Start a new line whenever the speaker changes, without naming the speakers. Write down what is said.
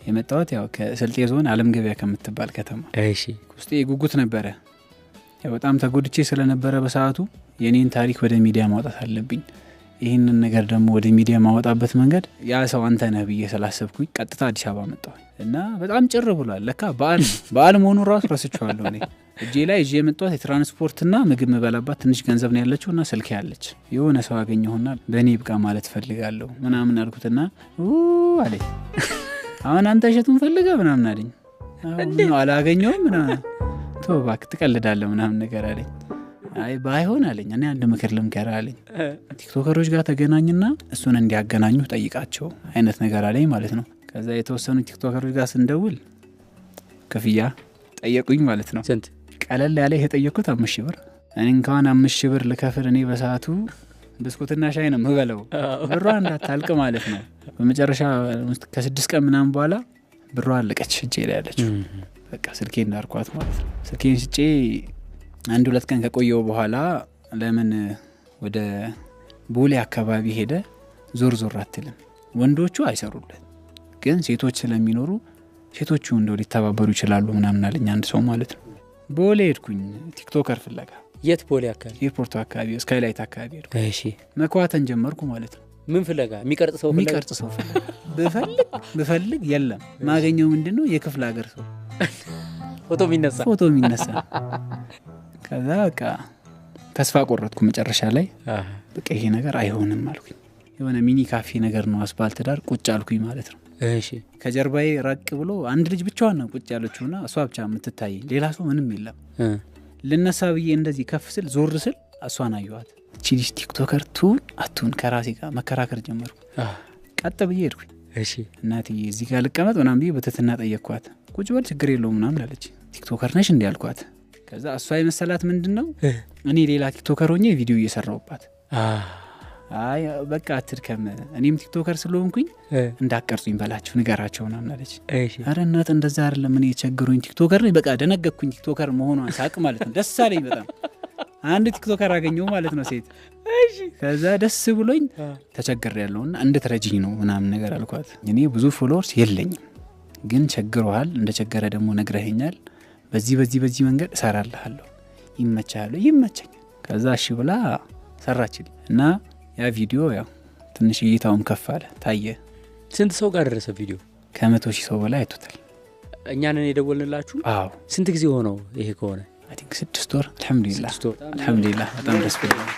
የመጣሁት ያው ከስልጤ ዞን አለም ገበያ ከምትባል ከተማ።
እሺ
ውስጤ ጉጉት ነበረ። ያው በጣም ተጎድቼ ስለነበረ በሰዓቱ የኔን ታሪክ ወደ ሚዲያ ማውጣት አለብኝ። ይህንን ነገር ደግሞ ወደ ሚዲያ ማውጣበት መንገድ ያ ሰው አንተ ነህ ብዬ ስላሰብኩኝ ቀጥታ አዲስ አበባ መጣሁ እና በጣም ጭር ብሏል። ለካ በዓል መሆኑ ራሱ ረስቼዋለሁ። እኔ እጄ ላይ እጄ የመጣሁት የትራንስፖርትና ምግብ መበላባት ትንሽ ገንዘብ ነው ያለችውና ስልክ ያለች የሆነ ሰው አገኘሁና በእኔ ብቃ ማለት ፈልጋለሁ ምናምን አልኩትና አለኝ አሁን አንተ እሸቱን ፈልገህ ምናምን አለኝ። አሁን አላገኘውም ምናምን ተው እባክህ ትቀልዳለህ ምናምን ነገር አለኝ። አይ ባይሆን አለኝ እኔ አንድ ምክር ልምከርህ አለኝ። ቲክቶከሮች ጋር ተገናኝና እሱን እንዲያገናኙ ጠይቃቸው አይነት ነገር አለኝ ማለት ነው። ከዛ የተወሰኑ ቲክቶከሮች ጋር ስንደውል ክፍያ ጠየቁኝ ማለት ነው።
ስንት
ቀለል ያለ የጠየቁት 5,000 ብር። እኔ እንኳን 5,000 ብር ልከፍል እኔ በሰዓቱ ብስኩትና ሻይ ነው የምበለው ብሯ እንዳታልቅ ማለት ነው። በመጨረሻ ከ6 ቀን ምናምን በኋላ ብሯ አለቀች እጄ ላይ ያለች። በቃ ስልኬን እንዳርኳት ማለት ነው። ስልኬን ስጬ 1-2 ቀን ከቆየው በኋላ ለምን ወደ ቦሌ አካባቢ ሄደ ዞር አትልም? ወንዶቹ አይሰሩለት ግን ሴቶች ስለሚኖሩ ሴቶቹ እንደው ሊተባበሩ ይችላሉ ምናምን አለኝ አንድ ሰው ማለት ነው። ቦሌ ሄድኩኝ ቲክቶከር ፍለጋ።
የት ቦሌ አካባቢ?
ኤርፖርቱ አካባቢ ስካይላይት አካባቢ ሄድኩ።
እሺ
መኳተን ጀመርኩ ማለት ነው።
ምን ፍለጋ? የሚቀርጽ ሰው ፍለጋ። ብፈልግ የለም። ማገኘው ምንድነው የክፍለ ሀገር ሰው ፎቶ የሚነሳ ከዛ በቃ ተስፋ ቆረጥኩ መጨረሻ ላይ። በቃ ይሄ ነገር አይሆንም አልኩኝ። የሆነ ሚኒ ካፌ ነገር ነው አስፋልት ዳር ቁጭ አልኩኝ ማለት ነው። እሺ
ከጀርባዬ ራቅ ብሎ አንድ ልጅ ብቻዋን ነው ቁጭ ያለችውና እሷ ብቻ የምትታይ ሌላ ሰው ምንም የለም። ልነሳ ብዬ እንደዚህ ከፍ ስል ዞር ስል እሷን አየኋት። እቺ ልጅ ቲክቶከር ትሁን አትሁን ከራሴ ጋር መከራከር ጀመርኩ። ቀጥ ብዬ ሄድኩኝ።
እሺ
እናትዬ እዚህ ጋር ልቀመጥ ምናምን ብዬ በትህትና ጠየቅኳት። ቁጭ በል ችግር የለውም ምናምን አለች። ቲክቶከር ነሽ እንዴ አልኳት። ከዛ እሷ የመሰላት ምንድነው እኔ ሌላ ቲክቶከር ሆኜ ቪዲዮ እየሰራሁባት። አይ በቃ አትድከም እኔም ቲክቶከር ስለሆንኩኝ እንዳቀርጹኝ በላችሁ ንገራቸው ምናምን አለች። አረ እናት እንደዛ አይደለም እኔ ቸግሮኝ ቲክቶከር ነኝ። በቃ ደነገኩኝ ቲክቶከር መሆኗን ሳቅ ማለት ነው። ደስ አለኝ በጣም አንድ ቲክቶከር አገኘው ማለት ነው ሴት። ከዛ ደስ ብሎኝ ተቸግሬያለሁና እንድትረጂኝ ነው ምናምን ነገር አልኳት። እኔ ብዙ ፎሎወርስ የለኝም ግን ቸግሮሃል እንደቸገረ ደግሞ ነግረኸኛል። በዚህ መንገድ እሰራልሃለሁ ይመቻል። ከዛ እሺ ብላ ሰራችልኝ እና ያ ቪዲዮ ያው ትንሽ እይታውም ከፍ አለ ታየ።
ስንት ሰው ጋር ደረሰ ቪዲዮ?
ከ100,000 ሰው በላይ አይቶታል።
እኛንን የደወልንላችሁ?
አዎ።
ስንት ጊዜ ሆነው ይሄ ከሆነ?
አይ ቲንክ 6 ወር። አልহামዱሊላህ በጣም ደስ ብሎኛል።